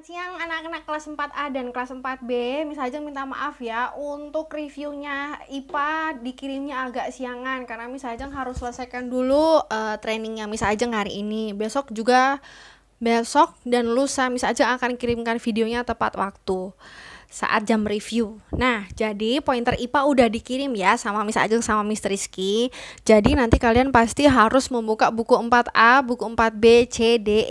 Selamat siang anak-anak kelas 4A dan kelas 4B. Misalnya minta maaf ya untuk reviewnya IPA dikirimnya agak siangan karena misalnya harus selesaikan dulu trainingnya misalnya hari ini. Besok dan lusa misalnya akan kirimkan videonya tepat waktu saat jam review. Nah, jadi pointer IPA udah dikirim ya sama Miss Ajeng sama Miss Rizky. Jadi nanti kalian pasti harus membuka buku 4A, buku 4B, C, D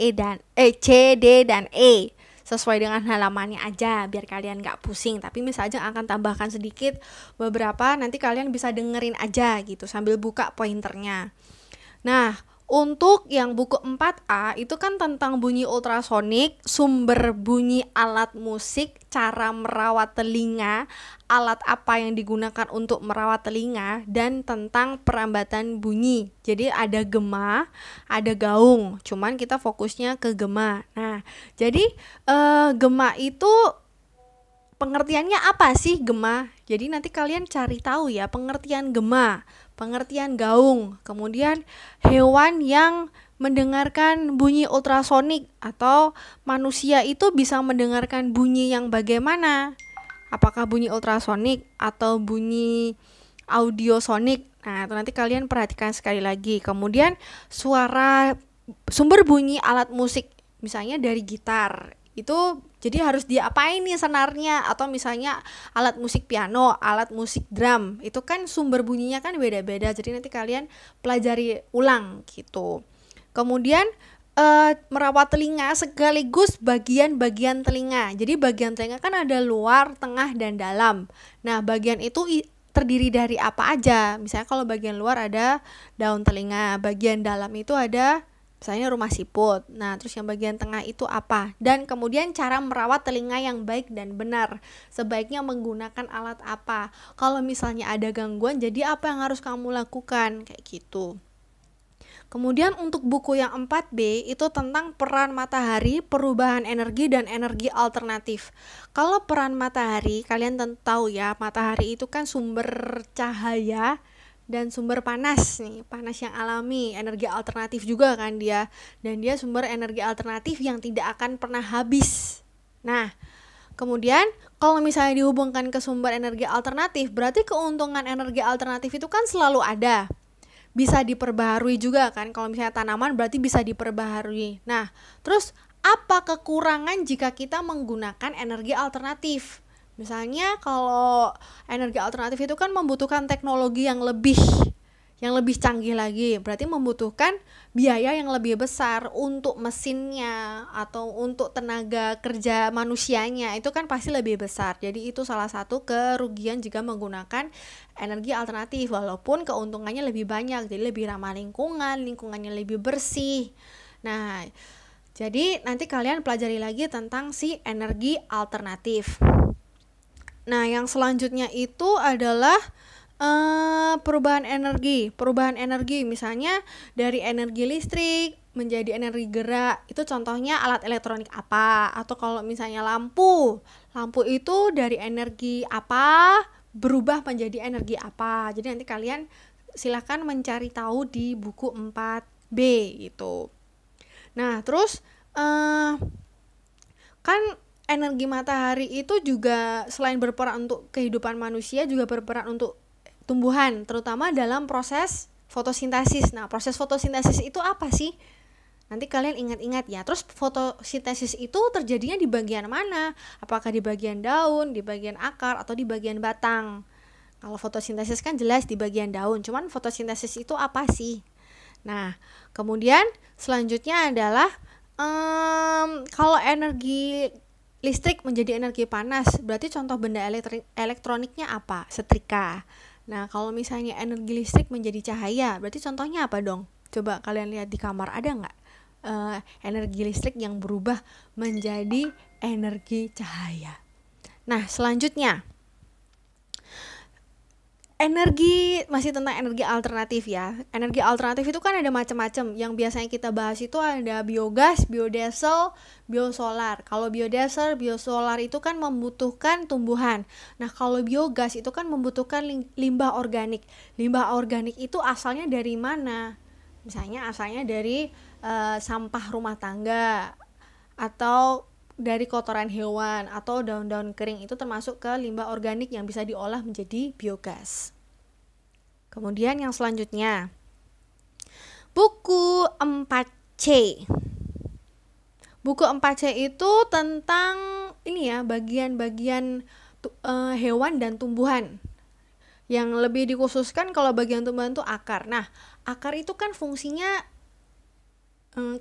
dan E. Sesuai dengan halamannya aja biar kalian gak pusing. Tapi Miss Ajeng akan tambahkan sedikit beberapa, nanti kalian bisa dengerin aja gitu sambil buka pointernya. Nah, untuk yang buku 4A itu kan tentang bunyi ultrasonik, sumber bunyi alat musik, cara merawat telinga, alat apa yang digunakan untuk merawat telinga, dan tentang perambatan bunyi. Jadi ada gema, ada gaung, cuman kita fokusnya ke gema. Nah, jadi gema itu pengertiannya apa sih gema? Jadi nanti kalian cari tahu ya pengertian gema, pengertian gaung, kemudian hewan yang mendengarkan bunyi ultrasonik atau manusia itu bisa mendengarkan bunyi yang bagaimana? Apakah bunyi ultrasonik atau bunyi audiosonik? Nah, itu nanti kalian perhatikan sekali lagi. Kemudian sumber bunyi alat musik, misalnya dari gitar. Itu jadi harus diapain nih senarnya, atau misalnya alat musik piano, alat musik drum, itu kan sumber bunyinya kan beda-beda, jadi nanti kalian pelajari ulang gitu. Kemudian merawat telinga sekaligus bagian-bagian telinga. Jadi bagian telinga kan ada luar, tengah, dan dalam. Nah, bagian itu terdiri dari apa aja? Misalnya kalau bagian luar ada daun telinga, bagian dalam itu ada misalnya rumah siput. Nah, terus yang bagian tengah itu apa? Dan kemudian cara merawat telinga yang baik dan benar. Sebaiknya menggunakan alat apa? Kalau misalnya ada gangguan, jadi apa yang harus kamu lakukan? Kayak gitu. Kemudian untuk buku yang 4B itu tentang peran matahari, perubahan energi, dan energi alternatif. Kalau peran matahari, kalian tentu tahu ya, matahari itu kan sumber cahaya dan sumber panas nih, panas yang alami, energi alternatif juga kan dia, dan dia sumber energi alternatif yang tidak akan pernah habis. Nah, kemudian kalau misalnya dihubungkan ke sumber energi alternatif, berarti keuntungan energi alternatif itu kan selalu ada, bisa diperbaharui juga kan. Kalau misalnya tanaman berarti bisa diperbaharui. Nah, terus apa kekurangan jika kita menggunakan energi alternatif? Misalnya kalau energi alternatif itu kan membutuhkan teknologi yang lebih canggih lagi, berarti membutuhkan biaya yang lebih besar untuk mesinnya atau untuk tenaga kerja manusianya, itu kan pasti lebih besar. Jadi itu salah satu kerugian jika menggunakan energi alternatif, walaupun keuntungannya lebih banyak, jadi lebih ramah lingkungan, lingkungannya lebih bersih. Nah, jadi nanti kalian pelajari lagi tentang si energi alternatif. Nah, yang selanjutnya itu adalah perubahan energi, misalnya dari energi listrik menjadi energi gerak. Itu contohnya alat elektronik apa, atau kalau misalnya lampu itu dari energi apa berubah menjadi energi apa. Jadi nanti kalian silakan mencari tahu di buku 4B gitu. Nah, terus kan energi matahari itu juga selain berperan untuk kehidupan manusia, juga berperan untuk tumbuhan, terutama dalam proses fotosintesis. Nah, proses fotosintesis itu apa sih? Nanti kalian ingat-ingat ya. Terus fotosintesis itu terjadinya di bagian mana? Apakah di bagian daun, di bagian akar, atau di bagian batang? Kalau fotosintesis kan jelas di bagian daun, cuman fotosintesis itu apa sih? Nah, kemudian selanjutnya adalah kalau energi listrik menjadi energi panas, berarti contoh benda elektroniknya apa? Setrika. Nah, kalau misalnya energi listrik menjadi cahaya, berarti contohnya apa dong? Coba kalian lihat di kamar, ada nggak energi listrik yang berubah menjadi energi cahaya? Nah, selanjutnya masih tentang energi alternatif ya. Energi alternatif itu kan ada macam-macam. Yang biasanya kita bahas itu ada biogas, biodiesel, biosolar. Kalau biodiesel, biosolar itu kan membutuhkan tumbuhan. Nah, kalau biogas itu kan membutuhkan limbah organik. Limbah organik itu asalnya dari mana? Misalnya asalnya dari sampah rumah tangga, atau dari kotoran hewan atau daun-daun kering itu termasuk ke limbah organik yang bisa diolah menjadi biogas. Kemudian yang selanjutnya, buku 4C. Buku 4C itu tentang ini ya, bagian-bagian hewan dan tumbuhan. Yang lebih dikhususkan kalau bagian tumbuhan itu akar. Nah, akar itu kan fungsinya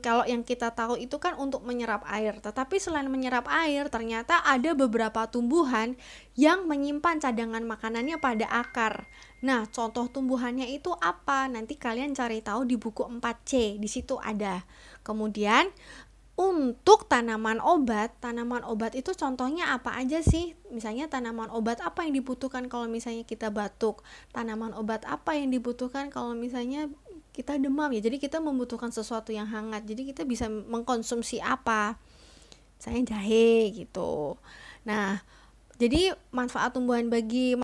kalau yang kita tahu itu kan untuk menyerap air. Tetapi selain menyerap air, ternyata ada beberapa tumbuhan yang menyimpan cadangan makanannya pada akar. Nah, contoh tumbuhannya itu apa? Nanti kalian cari tahu di buku 4C, di situ ada. Kemudian untuk tanaman obat itu contohnya apa aja sih? Misalnya tanaman obat apa yang dibutuhkan kalau misalnya kita batuk? Tanaman obat apa yang dibutuhkan kalau misalnya kita demam ya? Jadi kita membutuhkan sesuatu yang hangat. Jadi kita bisa mengkonsumsi apa? Misalnya jahe gitu. Nah, jadi manfaat tumbuhan bagi